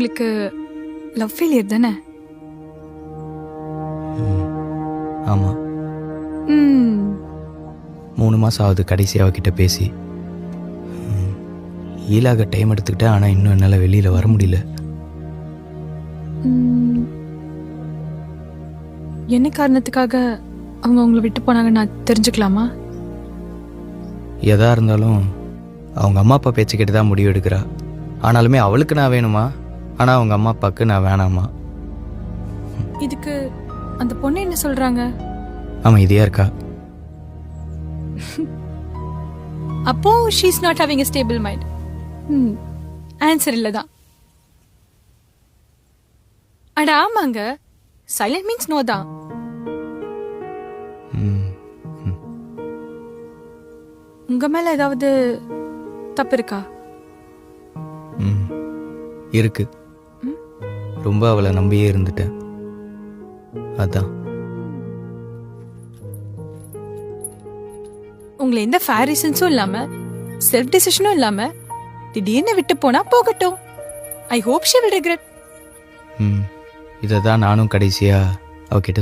உங்களுக்கு love failure தானே? ஆமாம், ம் 3 மாதம் ஆகுது கடைசியாக அவகிட்ட பேசி. ஈலாக டைம் எடுத்துக்கிட்டேன், ஆனால் இன்னும் என்னால் வெளியில் வர முடியல. ம். என்ன காரணத்துக்காக அவங்க உங்களை விட்டு போனாங்க நான் தெரிஞ்சுக்கலாமா? எதா இருந்தாலும் அவங்க அம்மா அப்பா பேச்சு கேட்டு தான் முடிவு எடுக்கிறா. ஆனாலுமே அவளுக்கு நான் வேணுமா, ஆனால் அவங்க அம்மா அப்பாவுக்கு நான் வேணாமா. இதுக்கு அந்த பொண்ணு என்ன சொல்றாங்க? அமைதியாக இருக்கா. அப்போ she is not having a stable mind. Answer இல்லை தான். அட ஆமாங்க, சைலண்ட் மீன்ஸ் நோ தான். ம், உங்க மேல ஏதாவது தப்பு இருக்கா? ம், இருக்கு. ரொம்ப அவளை நம்பியே இருந்துட்டேன், அதான். உங்களை எந்த ஃபேர் ரீசன்ஸும் இல்லாம செல்ஃப் டிசிஷனும் இல்லாம திடீர்னு விட்டு போனா போகட்டும். I hope she will regret. இதை தான் நானும் கடைசியாக அவகிட்ட